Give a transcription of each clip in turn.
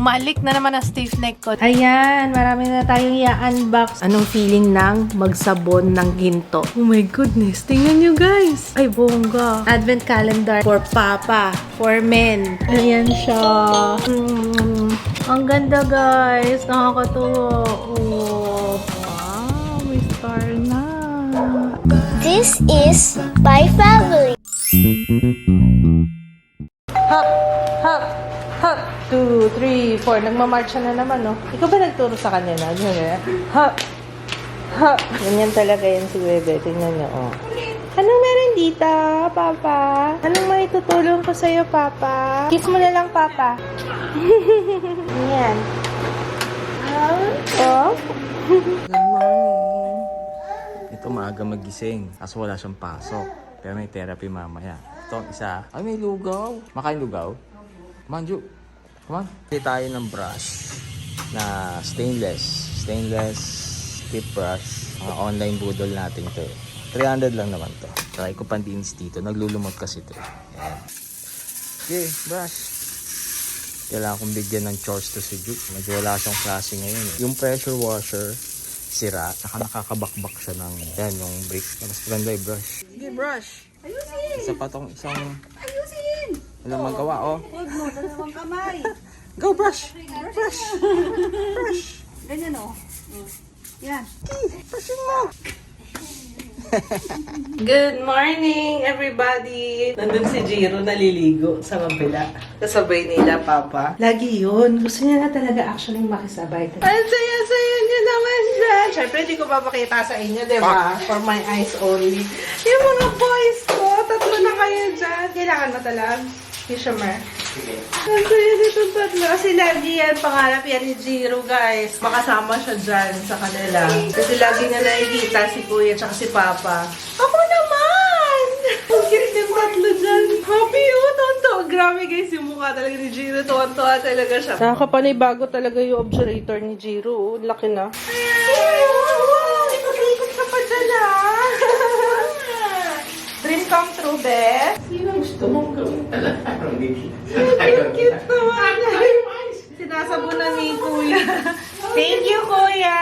Bumalik na naman ang stiff neck ko. Ayan, marami na tayong i-unbox. Anong feeling ng magsabon ng ginto? Oh my goodness, tingnan nyo guys. Ay, bongga. Advent calendar for Papa, for men. Ayan siya. Ang ganda guys. Nakakatuwa. Oh, wow, may star na. This is my family. Hop, hop, hop. 2, 3, 4. Nagmamarcha na naman, no? Ikaw ba nagturo sa kanya na? Hop, hop. Ganyan talaga yan si Bebe. Tingnan niyo, oh. Anong meron dito, Papa? Anong may tutulong ko sa'yo, Papa? Kiss mo na lang, Papa. Yan. Oh. Good morning. Ito maaga magising. Kaso wala siyang pasok. Pero may therapy mamaya. Ito ang isa. Ay, may lugaw. Makain lugaw? Come on, Ju. Come on. Pili tayo ng brush na stainless tip brush. Mga online budol natin to. 300 lang naman to. Try ko pandinis dito. Naglulumot kasi to. Ayan. Okay, brush. Kailangan kong bigyan ng chores to si Ju. Medyo wala siyang klase ngayon. Yung pressure washer, sira. Nakakabakbak siya ng yan, yung brick. Mas maganda yung brush. Sige, brush. Ayusin! Isa pa tong isang... Ayusin! Walang magawa, oh. Huwag mo, dalawang kamay. Go, brush! Brush! Brush! Ganyan o. Yan. Brushin mo! Good morning, everybody! Nandun si Jiro naliligo sa mabila. Kasabay nila, Papa. Lagi yun. Gusto niya na talaga actually makisabay. Ang saya-saya niya naman dyan. Siyempre, hindi ko papakita sa inyo, di ba? For my eyes only. Yung mga boys ko, tatlo na kayo dyan. Kailangan matalag. Fisherman. Ang saya nitong tatlo. Kasi lagi yan, pangarap yan ni Jiro, guys. Makasama siya dyan sa kanila. Kasi lagi nga nakikita si Kuya at si Papa. Ako naman! Ang cute yung tatlo dyan. Happy yun, tonto. Grabe guys, yung mukha talaga ni Jiro. Tonto talaga siya. Nakakapanibago talaga yung obturator ni Jiro. Laki na. Ikot-ikot ka pa dyan, ha? Dream come true, be? Sino gusto mong gawin talaga? Cute naman. Sinasabunan ni Kuya. Thank you, Kuya.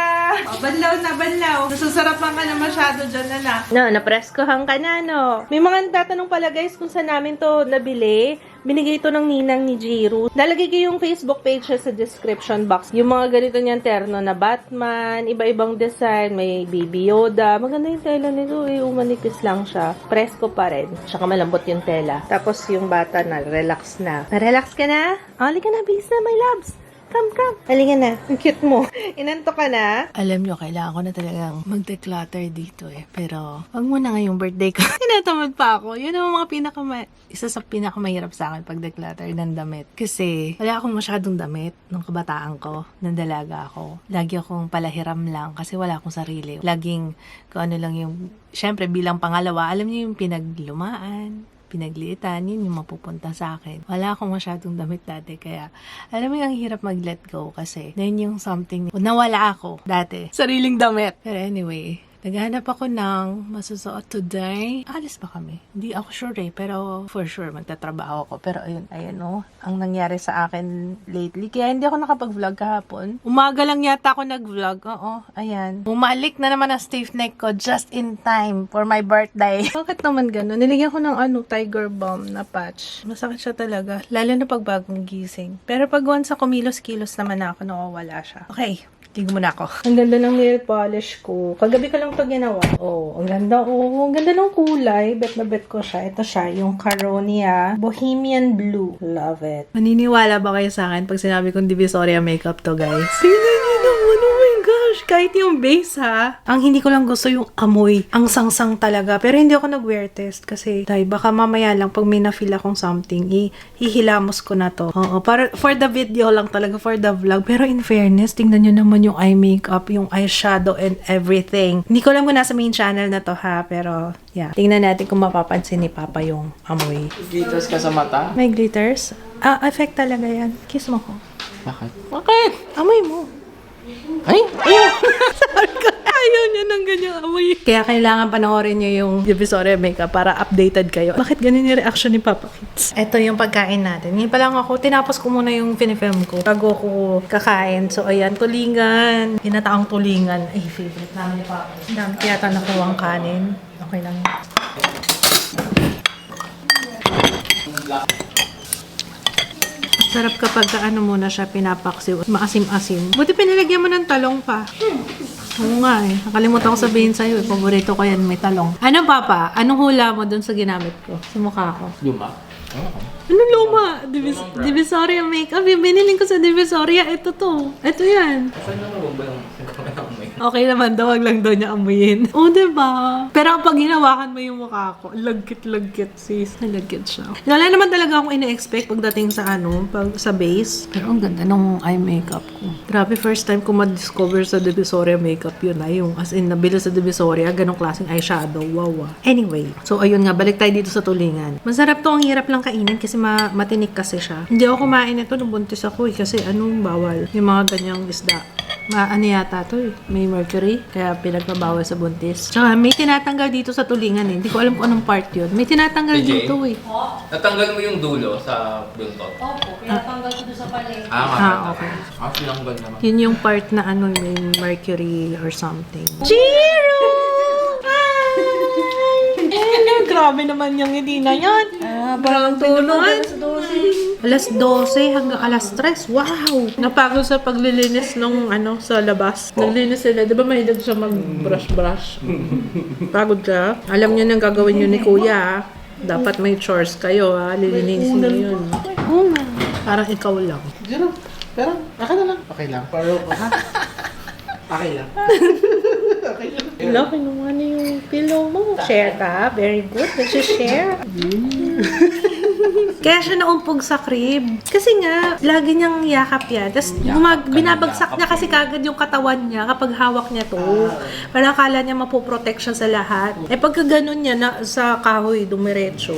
Oh, banlaw na, banlaw. Nasusarapan ka na masyado dyan, anak. No, napreskohan ka na, no? May mga nagtatanong pala, guys, kung saan namin to nabili. Binigay ito ng ninang ni Jiro. Nalagay ko yung Facebook page sa description box. Yung mga ganito niyang terno na Batman, iba-ibang design, may Baby Yoda. Maganda yung tela nito eh. Umanipis lang siya. Presko pa rin. Tsaka malambot yung tela. Tapos yung bata na, relax na. Na-relax ka na? Ali ka na, bilis na, my loves. Come. Halika na. Ang cute mo. Inanto ka na? Alam nyo, kailangan ko na talagang mag-declutter dito eh. Pero, wag mo na ngayong birthday ko. Tinatamad pa ako. Yun ang mga isa sa pinakamahirap sa akin pag-declutter ng damit. Kasi, wala akong masyadong damit nung kabataan ko. Nang dalaga ako. Lagi akong palahiram lang kasi wala akong sarili. Laging, kung ano lang yung, syempre bilang pangalawa, alam niyo yung pinaglumaan, pinagliitan, yun yung mapupunta sa akin. Wala akong masyadong damit dati, kaya alam mo yung ang hirap mag-let go kasi yun yung something nawala ako dati. Sariling damit. Pero anyway, naghahanap ako ng masusuot today. Alis ba kami? Hindi ako sure eh, pero for sure magtatrabaho ako. Pero ayun oh, ang nangyari sa akin lately. Kaya hindi ako nakapag-vlog kahapon. Umaga lang yata ako nag-vlog. Oo, ayan. Bumalik na naman ang stiff neck ko just in time for my birthday. Bakit naman gano'n? Niligyan ko ng Tiger Balm na patch. Masakit siya talaga. Lalo na pag bagong gising. Pero pag once sa kumilos-kilos naman ako, nawawala siya. Okay. Tingnan mo na ako. Ang ganda ng nail polish ko. Kagabi ko lang ito ginawa. Oh, ang ganda. Oh, ang ganda ng kulay. Bet na bet ko siya. Ito siya, yung Caronia Bohemian Blue. Love it. Maniniwala ba kayo sa akin pag sinabi kong Divisoria makeup to, guys? Tingnan niyo naman. Oh my gosh. Kahit yung base, ha. Ang hindi ko lang gusto yung amoy. Ang sangsang talaga. Pero hindi ako nag-wear test kasi, baka mamaya lang pag may na-feel akong something, hihilamos ko na to. Oo, para for the video lang talaga, for the vlog. Pero in fairness, tingnan nyo naman yung eye makeup, yung eyeshadow and everything. Hindi ko alam kung nasa main channel na to, ha, pero yeah. Tingnan natin kung mapapansin ni Papa yung amoy. Glitters ka sa mata? May glitters? Effect talaga yan. Kiss mo ko. Bakit? Bakit? Amoy mo. Ay! Ayun! Sabi ko, ayun daw niya ng ganyang amoy. Kaya kailangan panoorin niyo yung Divisoria Makeup para updated kayo. Bakit ganun yung reaction ni Papa Kids? Ito yung pagkain natin. Ngayon pa lang ako, tinapos ko muna yung pinifilm ko bago ko kakain. So, ayan, tulingan. Ginataang tulingan. Ay, favorite namin ni Papa. Ang dami yata nakuha ang kanin. Okay lang. Sarap kapag ano muna siya pinapaksiw. Maasim-asim. Buti pinilagyan mo ng talong pa. Oo nga eh. Nakalimutan ko sabihin sa'yo eh. Paborito ko yan, may talong. Ano Papa? Anong hula mo dun sa ginamit ko? Sa mukha ko? Luma? Ano luma? Divisoria makeup. Yung biniling ko sa Divisoria, ito to. Ito yan. Saan na ba yung amoy? Okay naman daw, wag lang daw niya amuyin. Oo, diba? Pero kapag hinawakan mo yung mukha ko, lagkit-lagkit sis. Nalagkit siya. Wala naman talaga akong ina-expect pagdating sa sa base. Pero ang ganda ng eye makeup ko. Grabe, first time ko ma-discover sa Divisoria makeup yun ay yung as in nabili sa Divisoria, ganong klaseng eyeshadow. Wow. Anyway, so ayun nga, balik tayo dito sa tulingan. Masarap to, ang hirap lang kainin kasi matinik kasi siya. Hindi ako kumain ito nung buntis ako eh, kasi anong bawal? Yung mga ganyang isda. Ano yata to eh. May mercury, kaya pinagpabawal sa buntis. Tsaka may tinatanggal dito sa tulingan eh. Hindi ko alam kung anong part yun. May tinatanggal PJ? dito eh. Natanggal mo yung dulo sa buntot? Opo, pinatanggal ko doon sa palengke. Okay. Sinanggal naman. Yun yung part na ano, may mercury or something. Chiro! Grabe naman yung hindi na yan. Parang tulog. Alas 12 hanggang alas 3. Wow! Napagod sa paglilinis nung sa labas. Naglinis sila. Di ba mahilig siya mag-brush-brush? Pagod ka. Alam niyo nang gagawin niyo ni Kuya. Dapat may chores kayo ha. Lilinisin niyo yun. Parang ikaw lang. Zero. Pero, okay na lang. Okay lang. Pero, ha? Okay lang. Laki naman yung pillow mo. Share ka. Very good. Nag-share. Kaya siya naumpog sa crib. Kasi nga, lagi niyang yakap yan. Tapos binabagsak niya kasi kagad yung katawan niya kapag hawak niya to. Parang akala niya mapoprotect siya sa lahat. Eh pagka ganun niya na, sa kahoy, dumiretso.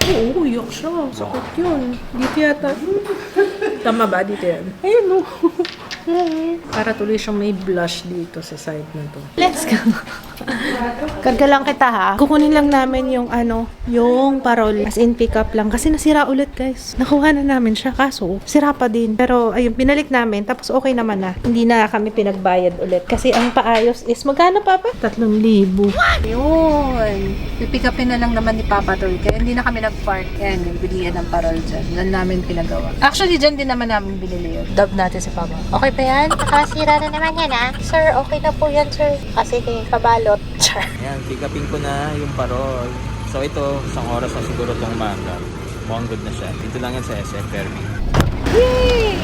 Oo, yuck siya. Sakot yun. Dito yata. Tama ba? Dito yan. Ayun o. Para tuloy siyang may blush dito sa side na to. Let's go. Karga lang kita ha. Kukunin lang namin yung yung parol. As in pick up lang. Kasi nasira ulit guys. Nakuha na namin siya. Kaso, sira pa din. Pero ayun, pinalik namin. Tapos okay naman na. Hindi na kami pinagbayad ulit. Kasi ang paayos is, magkano Papa? 3,000. Yun. Pipick upin na lang naman ni Papa to. Kaya hindi na kami nag-park. Yan, bilihan ng parol dyan. Yan namin pinagawa. Actually, dyan din naman namin binili yun. Dub natin si Papa. Okay pa yan? Nakasira na naman yan ah. Sir, okay na po yan sir. Kasi pabalot. Sir. Ayan, pick upin ko na yung parol. So ito, isang oras na siguro itong umaga. Mukhang good na siya. Dito lang yan sa SM Fermi.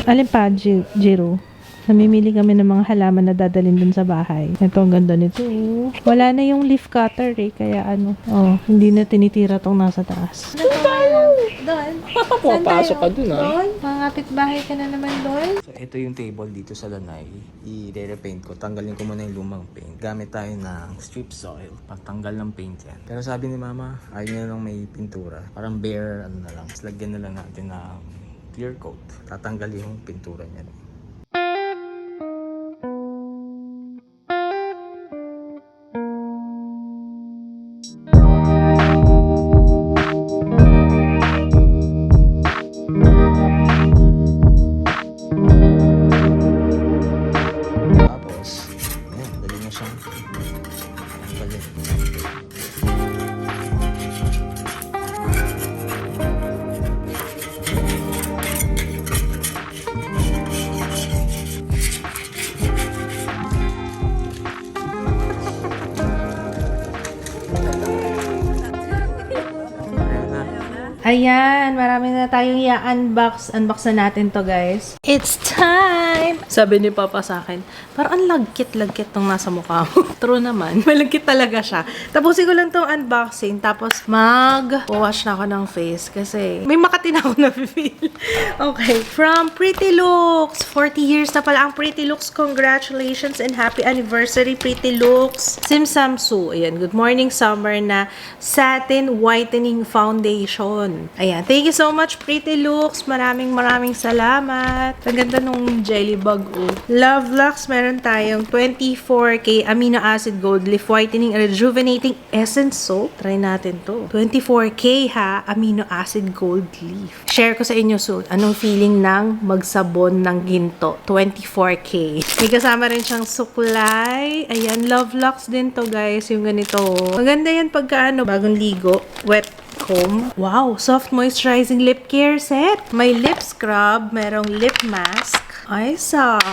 Alin pa, Jiro? Namimili kami ng mga halaman na dadalhin dun sa bahay. Ito, ang ganda nito. Wala na yung leaf cutter eh. Kaya hindi na tinitira tong nasa taas. Doon. Papasok ka dun Doon. Mga kapitbahay ka na naman doon. So ito yung table dito sa lanay. I-repaint ko. Tanggalin ko muna yung lumang paint. Gamit tayo ng strip soil. Pagtanggal ng paint yan. Pero sabi ni Mama, ayaw niya lang may pintura. Parang bare, na lang. Tapos lagyan na lang natin ng clear coat. Tatanggal yung pintura niya. Ayan, marami na tayong i-unbox. Unbox na natin to, guys. It's time! Sabi ni Papa sa akin, parang ang lagkit-lagkit tong nasa mukha mo. True naman. Malagkit talaga siya. Tapusin ko lang tong unboxing. Tapos mag-wash na ako ng face. Kasi may Makati na ako na-feel. Okay. From Pretty Looks. 40 years na pala ang Pretty Looks. Congratulations and happy anniversary, Pretty Looks. Sim Samsu. Ayan. Good morning, summer na satin whitening foundation. yan. Ayan. Thank you so much, Pretty Looks. Maraming salamat. Ang ganda nung jelly bug, oh. Love Lux, meron tayong 24K Amino Acid Gold Leaf Whitening Rejuvenating Essence Soap. Try natin to. 24K ha, Amino Acid Gold Leaf. Share ko sa inyo soon. Anong feeling ng magsabon ng ginto? 24K. May kasama rin siyang suklay. Ayan, Love Lux din to, guys. Yung ganito. Maganda yan pagka bagong ligo. Wet comb. Wow, soft moisturizing lip care set. May lip scrub, merong lip mask. Ay,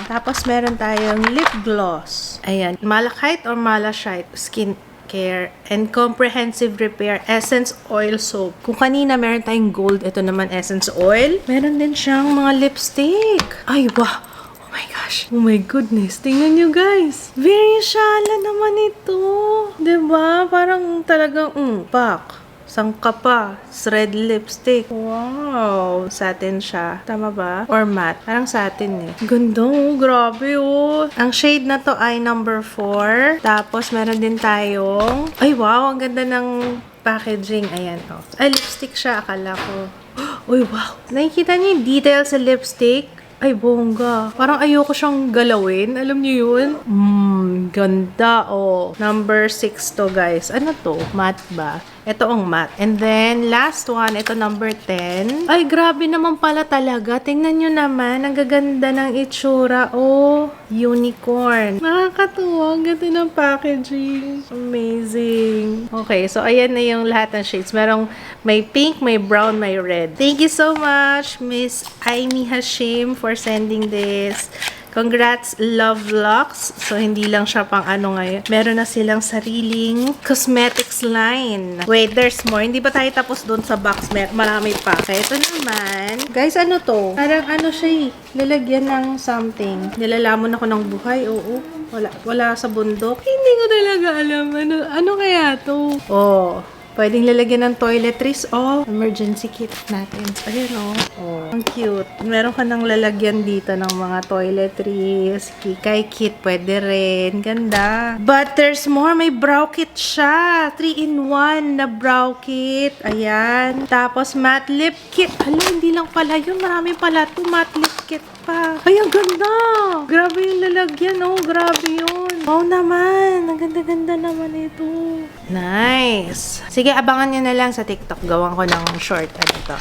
tapos meron tayong lip gloss. Ayan, malachite or malachite skin care and comprehensive repair essence oil soap. Kung kanina meron tayong gold, ito naman essence oil. Meron din siyang mga lipstick. Ay, wow. Oh my gosh. Oh my goodness. Tingnan nyo, guys. Very shala naman ito. Diba? Parang talagang, pak. Sangka pa. Red lipstick. Wow. Satin siya. Tama ba? Or matte. Parang satin eh. Ganda, oh. Grabe, oh. Ang shade na to ay number 4. Tapos, meron din tayong, ay, wow. Ang ganda ng packaging. Ayan, oh. Ay, lipstick siya. Akala ko. Uy, wow. Nakikita niyo yung details sa lipstick? Ay, bongga. Parang ayoko siyang galawin. Alam niyo yun? Ganda, oh. Number 6 to, guys. Ano to? Matte ba? Ito ang matte. And then, last one, ito number 10. Ay, grabe naman pala talaga. Tingnan nyo naman. Ang gaganda ng itsura. Oh, unicorn. Nakakatuwa. Ang ganda ng packaging. Amazing. Okay, so ayan na yung lahat ng shades. May pink, may brown, may red. Thank you so much, Miss Aimee Hashim, for sending this. Congrats, Love Lux. So, hindi lang siya pang ano ngayon. Meron na silang sariling cosmetics line. Wait, there's more. Hindi ba tayo tapos doon sa box? Marami pa. Kaya ito naman. Guys, ano to? Parang ano siya eh. Lalagyan ng something. Nilalamon ako ng buhay. Oo. Wala sa bundok. Hindi ko talaga alam. Ano kaya to? Oh. Pwedeng lalagyan ng toiletries. Oh, emergency kit natin. Ayun, oh. Ang cute. Meron ka nang lalagyan dito ng mga toiletries. Kikay kit, pwede rin. Ganda. But there's more. May brow kit siya. 3-in-1 na brow kit. Ayan. Tapos matte lip kit. Hala, hindi lang pala yun. Marami pala to. Matte lip kit pa. Ay, ang ganda. Grabe yung lalagyan, oh. Grabe yun. Oh, naman. Ang ganda-ganda naman ito. Nice. Sige, abangan nyo na lang sa TikTok. Gawan ko ng short,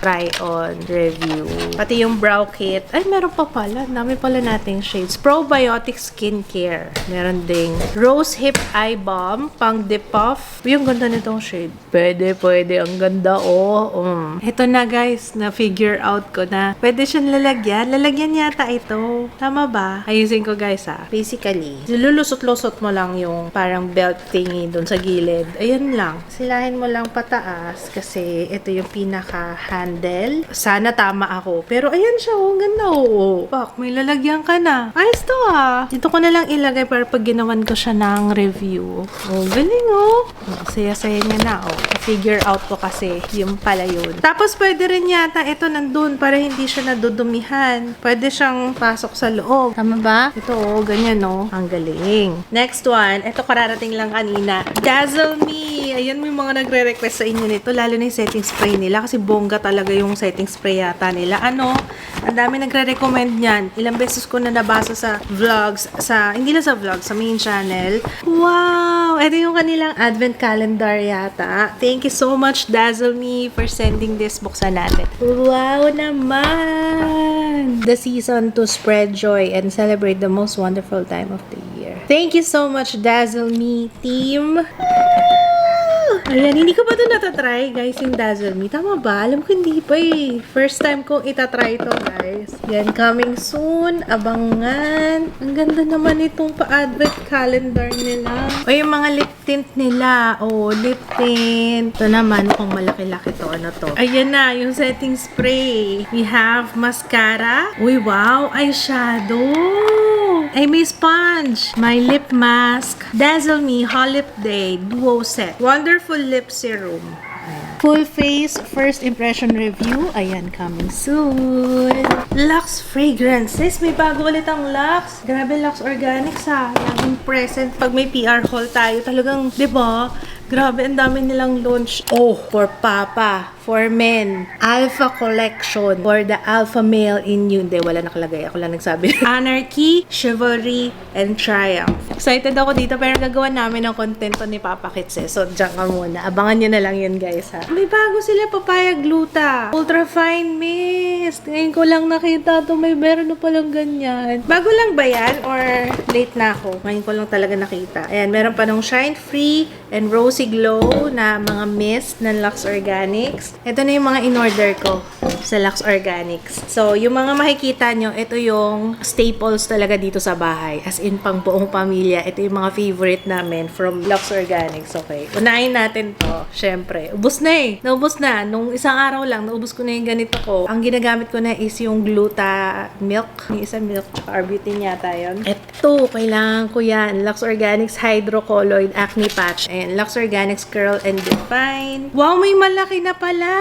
try on review. Pati yung brow kit. Ay, meron pa pala. Dami pala nating shades. Probiotic skincare. Meron ding rose hip eye balm. Pang dip off. Yung ganda nitong shade. Pwede. Ang ganda, oh. Ito na, guys. Na-figure out ko na. Pwede siyang lalagyan. Lalagyan yata ito. Tama ba? Ayusin ko, guys, ha. Basically, lulusot-lusot mo lang yung parang belt thingy dun sa gilid. Ayan lang. Silahin mo lang pataas kasi ito yung pinaka-handle. Sana tama ako. Pero ayan siya, oh. Ganda, oh. Pak, may lalagyan ka na. Ayos to, ah. Dito ko na lang ilagay para pag ginawan ko siya ng review. Oh, galing, oh. Saya-saya niya na, oh. Figure out ko kasi yung pala yun. Tapos pwede rin yata ito nandun para hindi siya nadudumihan. Pwede siyang pasok sa loob. Tama ba? Ito, oh. Ganyan, oh. Ang galing. Next one. Ito kararating lang kanina. Dazzle Me. Ayan, may mga nagre-request sa inyo nito. Lalo na yung setting spray nila. Kasi bongga talaga yung setting spray yata nila. Ano? Ang dami nagre-recommend niyan. Ilang beses ko na nabasa sa vlogs. Hindi lang sa vlogs, sa main channel. Wow! Ito yung kanilang advent calendar yata. Thank you so much, Dazzle Me, for sending this. Buksan natin. Wow naman! The season to spread joy and celebrate the most wonderful time of the year. Thank you so much, Dazzle Me team. Ayan, hindi ko pa ito natatry, guys, yung Dazzle Me. Tama ba? Alam ko hindi pa eh. First time kong itatry ito, guys. Yan, coming soon. Abangan. Ang ganda naman itong pa-advent calendar nila. O, yung mga lip tint nila. O, lip tint. Ito naman, kung malaki-laki to. Ano to? Ayan na, yung setting spray. We have mascara. Uy, wow. Eyeshadow. Ay, may sponge. My lip mask. Dazzle Me Hot Lip Day Duo Set. Wonderful Lip Serum. Ayan. Full face first impression review. Ayan, coming soon. Lux Fragrances. May bago ulit ang Lux. Grabe, Lux Organics ha. Laging present. Pag may PR haul tayo, talagang, di ba? Grabe, ang dami nilang launch. Oh, for Papa, for men, Alpha Collection, for the alpha male in you. Hindi, wala nakalagay. Ako lang nagsabi. Anarchy, Chivalry, and Triumph. Excited ako dito, pero gagawa namin ng content to ni Papa Kits eh. So, dyan ka muna. Abangan nyo na lang yun, guys, ha. May bago sila, Papaya Gluta. Ultra Fine Mist. Ngayon ko lang nakita to. May meron na palang ganyan. Bago lang ba yan? Or late na ako? Ngayon ko lang talaga nakita. Ayan, meron pa nung Shine Free and Rosy Glow na mga mist ng Lux Organics. Ito na yung mga in-order ko sa Lux Organics. So, yung mga makikita nyo, ito yung staples talaga dito sa bahay. As in, pang buong pamilya. Ito yung mga favorite namin from Lux Organics. Okay. Unahin natin to. Syempre. Ubus na eh. Naubos na. Nung isang araw lang, naubos ko na yung ganito ko. Ang ginagamit ko na is yung Gluta Milk. Yung isa milk, tsaka Arbutin yata yun. Ito, kailangan ko yan. Lux Organics Hydrocolloid Acne Patch. And Lux Organics Curl and Define. Wow, may malaki na pala.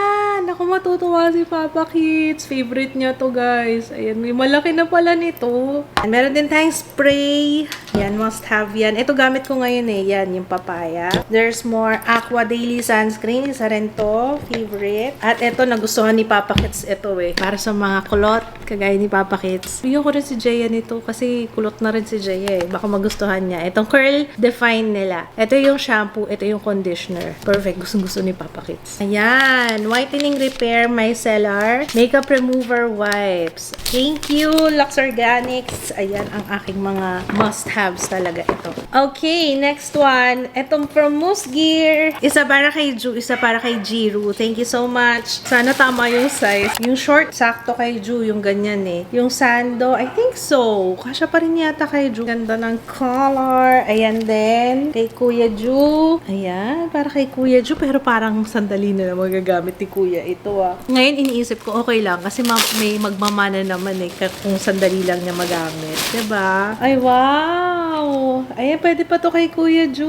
Naku, matutuwa si Papa Kits. Favorite niya to, guys. Ayan, may malaki na pala nito. And meron din tayong spray. Yan, must have yan. Ito gamit ko ngayon eh. Yan, yung papaya. There's more Aqua Daily Sunscreen. Isa rin to. Favorite. At ito, nagustuhan ni Papa Kits ito eh. Para sa mga kulot, kagaya ni Papa Kits. Bigyan ko rin si Jaya nito kasi kulot na rin si Jaya eh. Baka magustuhan niya. Itong Curl Define nila. Ito yung shampoo. Ito yung conditioner. Perfect. Gusto ni Papa Kits. Ayan. Whitening Repair Micellar Makeup Remover Wipes. Thank you, Lux Organics. Ayan ang aking mga must-haves talaga ito. Okay, next one. Itong from Moose Gear. Isa para kay Ju, isa para kay Jiru. Thank you so much. Sana tama yung size. Yung short, sakto kay Ju. Yung ganyan eh. Yung sando, I think so. Kasya pa rin yata kay Ju. Ganda ng color. Ayan din. Kay Kuya Ju. Ayan, para kay Kuya Ju. Pero parang sandali na magagamit ni Kuya ito ah. Ngayon iniisip ko okay lang kasi may magmamana naman eh kung sandali lang niya magamit. Diba? Ay, wow! Ayan, pwede pa to kay Kuya Ju.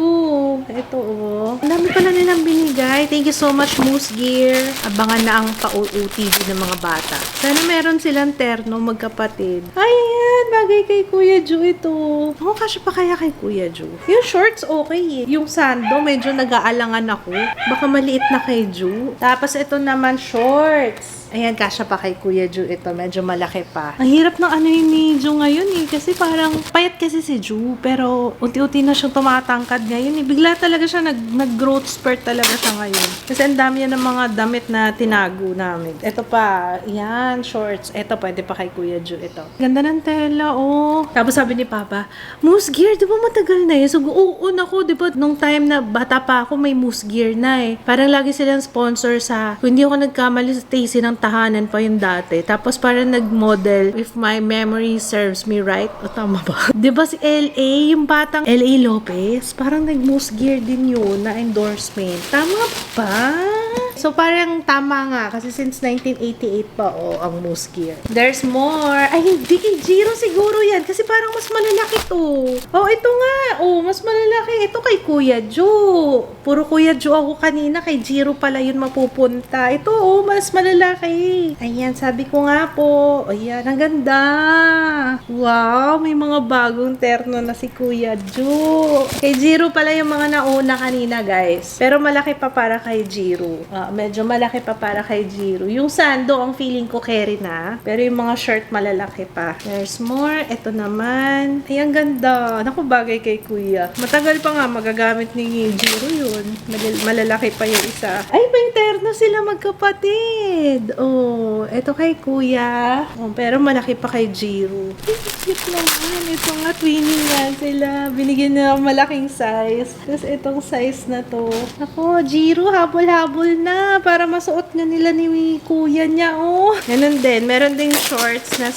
Ito oh. Ang dami pala nilang binigay. Thank you so much, Moose Gear. Abangan na ang pa-OOTV ng mga bata. Sana meron silang terno magkapatid. Ayan, bagay kay Kuya Ju ito. Ako, kasya pa kaya kay Kuya Ju. Yung shorts okay eh. Yung sando, medyo nag-aalangan ako. Baka maliit na kay Ju. Tapos ito naman shorts. Ayan, kasya pa kay Kuya Ju ito. Medyo malaki pa. Ang hirap ng ano yun ni Ju ngayon eh. Kasi parang payat kasi si Ju. Pero unti-unti na siyang tumatangkad ngayon eh. Bigla talaga siya nag-growth spurt talaga siya ngayon. Kasi ang dami yan ng mga damit na tinago namin. Ito pa. Ayan, shorts. Ito pwede pa kay Kuya Ju ito. Ganda ng tela oh. Tapos sabi ni Papa, Moose Gear, di ba matagal na yun? So, oo nako, di ba nung time na bata pa ako may Moose Gear na eh. Parang lagi silang sponsor sa, kung hindi ako nagkamali sa Stacy ng tahanan pa yung dati. Tapos parang nag-model, if my memory serves me right. O tama ba? Diba si L.A., yung batang L.A. Lopez, parang nag-Moose Gear din yun na endorsement. Tama ba? So parang tama nga kasi since 1988 pa ang Moose Gear. There's more. Ay, hindi kay Jiro siguro yan kasi parang mas malalaki to. Oh, ito nga. Oh, mas malalaki. Ito kay Kuya Ju. Puro Kuya Ju ako kanina. Kay Jiro pala yun mapupunta. Ito, oh, mas malalaki. Ayan, sabi ko nga po. Ayan, ang ganda. Wow, may mga bagong terno na si Kuya Ju. Kay Jiro pala yung mga nauna kanina, guys. Pero malaki pa para kay Jiro. Medyo malaki pa para kay Jiro. Yung sando, ang feeling ko carry na. Pero yung mga shirt, malalaki pa. There's more. Ito naman. Ay, ang ganda. Naku, bagay kay Kuya. Matagal pa nga magagamit ni Jiro yun. Malalaki pa yung isa. Ay, may terno sila magkapatid. Oh, ito kay Kuya. Oh, pero malaki pa kay Jiro. Cute naman. Ito nga, twinning nga sila. Binigyan na ng malaking size. Tapos itong size na to. Ako, Jiro, habol-habol na. Para masuot na nila ni Kuya niya, oh. Ganun din. Meron ding shorts na,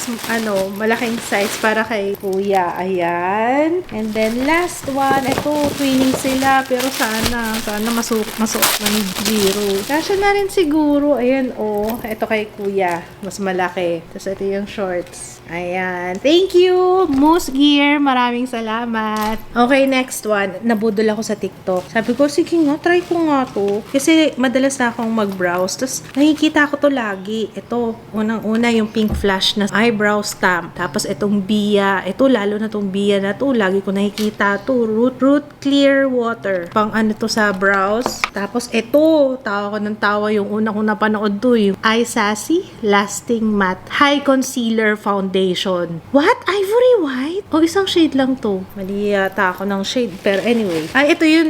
malaking size para kay Kuya. Ayan. And then, last one. Ito, twinning sila. Pero sana masuot na ni Jiro. Kasya na rin siguro. Ayan, oh. Ito kay Kuya. Mas malaki. Tapos ito yung shorts. Ayan. Thank you, Moose Gear. Maraming salamat. Okay, next one. Nabudol ako sa TikTok. Sabi ko, sige nga, try ko nga to. Kasi madalas na akong mag-browse. Tapos, nakikita ko to lagi. Ito, unang-una yung pink flash na eyebrow stamp. Tapos, itong Bia. Ito, lalo na itong Bia na to. Lagi ko nakikita to. Root Clear Water. Pang ano to sa brows. Tapos, ito, tawa ko ng tawa yung una kong napanood to. Yung Eye Sassy Lasting Matte High Concealer Foundation. What? Ivory white? O, isang shade lang to. Mali yata ako ng shade. Pero anyway. Ay, ito yun,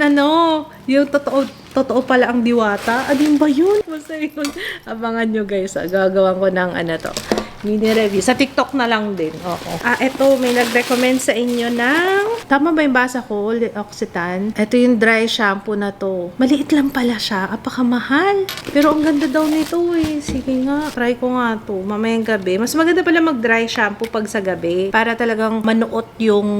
yung totoo pala ang diwata. Ano ba yun? Basta yun. Abangan nyo guys. Gagawan ko ng to. Mini review. Sa TikTok na lang din. Oo. Ito, may nag-recommend sa inyo ng, tama ba yung basa ko? L'Occitane. Ito yung dry shampoo na to. Maliit lang pala siya. Apakamahal. Pero ang ganda daw nito eh. Sige nga. Try ko nga to. Mamayang gabi. Mas maganda pala mag-dry shampoo pag sa gabi. Para talagang manuot yung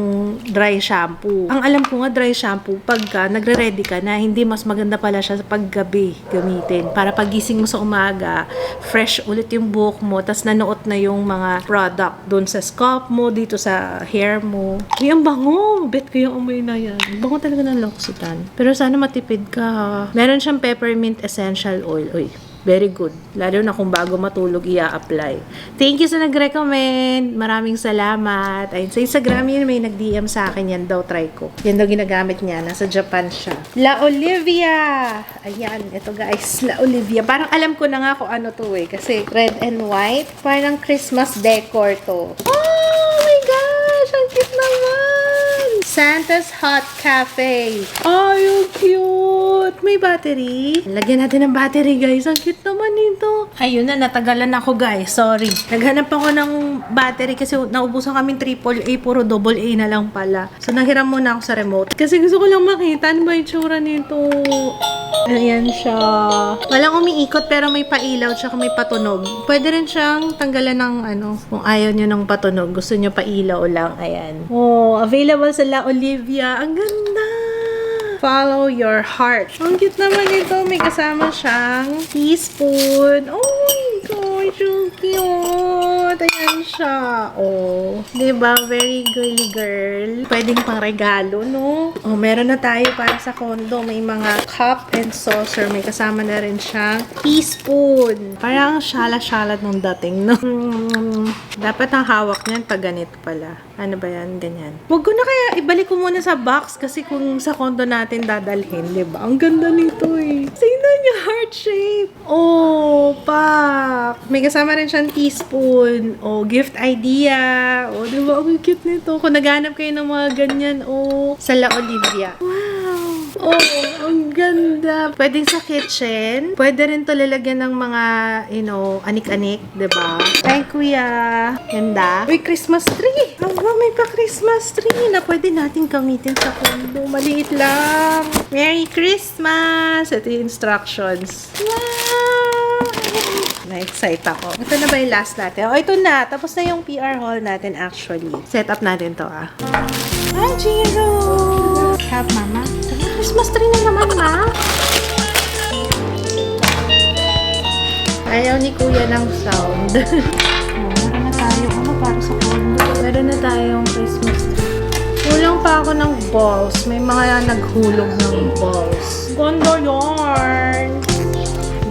dry shampoo. Ang alam ko nga, dry shampoo, pagka nagre-ready ka na, hindi mas maganda pala siya sa paggabi gamitin. Para pagising mo sa umaga, fresh ulit yung buhok mo, tas nanuot na yung mga product doon sa scalp mo, dito sa hair mo. Ay, ang bango! Bet ko yung amoy na yan. Bango talaga ng L'Occitane. Pero sana matipid ka ha. Meron siyang peppermint essential oil. Uy, very good. Lalo na kung bago matulog, i-apply. Thank you sa nag-recommend. Maraming salamat. Ayun, sa Instagram yun, may nag-DM sa akin yan daw, try ko. Yan daw ginagamit niya. Nasa Japan siya. La Olivia! Ayan, ito guys. La Olivia. Parang alam ko na nga kung ano to eh. Kasi red and white. Parang Christmas decor to. Oh my gosh! Ang cute naman! Santa's Hot Cafe. Ay, yung cute! May battery. Lagyan natin ng battery, guys. Ang cute naman nito. Ayun na, natagalan ako, guys. Sorry. Naghanap ako ng battery kasi naubusan kaming AAA, puro AA na lang pala. So, nahiram muna ako sa remote. Kasi gusto ko lang makita ano ba yung tsura nito. Ayan siya. Walang umiikot pero may pailaw tsaka may patunog. Pwede rin siyang tanggalan ng kung ayaw nyo ng patunog. Gusto nyo pailaw lang. Ayan. Oh, available sa La Olivia. Ang ganda! Follow your heart. Ang cute naman ito. May kasama siyang teaspoon. Oh my gosh, so cute. Ayan siya. Oh. Diba? Very girly girl. Pwedeng pang regalo, no? Oh, meron na tayo para sa condo. May mga cup and saucer. May kasama na rin siyang teaspoon. Parang shala-shala nung dating, no? Dapat ang hawak niyan pag ganito pala. Ano ba yan? Ganyan. Huwag ko na kaya ibalik ko muna sa box kasi kung sa condo natin dadalhin, diba? Ang ganda nito eh. Tingnan niya, heart shape. Oh, pak. May kasama rin siyang teaspoon. Oh, gift idea. Oh, diba? Ang cute nito. Kung naghanap kayo ng mga ganyan, oh, sa La Olivia. Wow. Oh, ang ganda. Pwedeng sa kitchen. Pwede rin to lalagyan ng mga, anik-anik, diba? Ay, kuya. Ganda. Uy, Christmas tree. May pa-Christmas tree na pwede natin gamitin sa condo. Maliit lang. Merry Christmas! Ito yung instructions. Wow! Na-excite ako. Ito na ba yung last natin? Oh, ito na. Tapos na yung PR haul natin actually. Set up natin to, ah. Hi, Jiro! Have, mama. Christmas tree na naman, ma. Ayaw ni kuya ng sound. Meron na tayo, para sa condo. Meron na tayong Christmas tree. Kulang pa ako ng balls. May mga naghulog ng balls. Ganda yarn!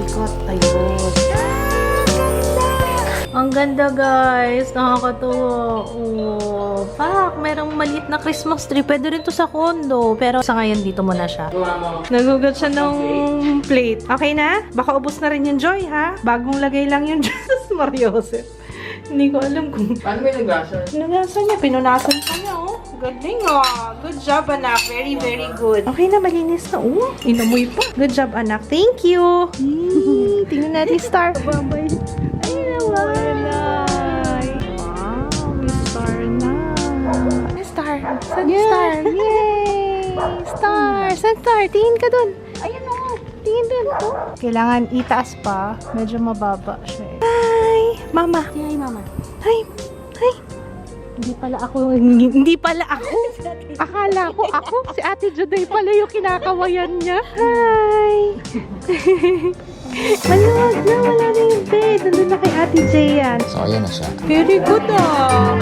Ikot, ayun. Ang ganda guys. Nakakatuwa. Oh, pak, merong maliit na Christmas tree. Pwede rin to sa condo. Pero sa ngayon, dito muna siya. Nagugat siya ng plate. Okay na? Baka ubos na rin yung Joy, ha? Bagong lagay lang yung Diyos Mariosep. Hindi ko alam kung... Paano may naglasan? Pinunasan niya. Pinunasan pa niya, oh. Galing, oh. Good job, anak. Very, very good. Okay na, malinis na. Oh, inamoy pa. Good job, anak. Thank you. Tingnan natin star. Bye-bye. Ayun naman. Wow, may star na. May star. Saan star? Yay! Star. Saan star? Tingin ka dun. Ayun, oh. Tingin dun. Oh. Kailangan itaas pa. Medyo mababa siya, eh. Hi! Mama. Hi, mama. Hi. Hi. Hindi pala ako. Akala ko ako. Si Ate Juday pala yung kinakawayan niya. Hi. Maluwag na. Wala na yung bed. Nandun na kay Ate Jay yan. So, ayan na siya. Very good ah.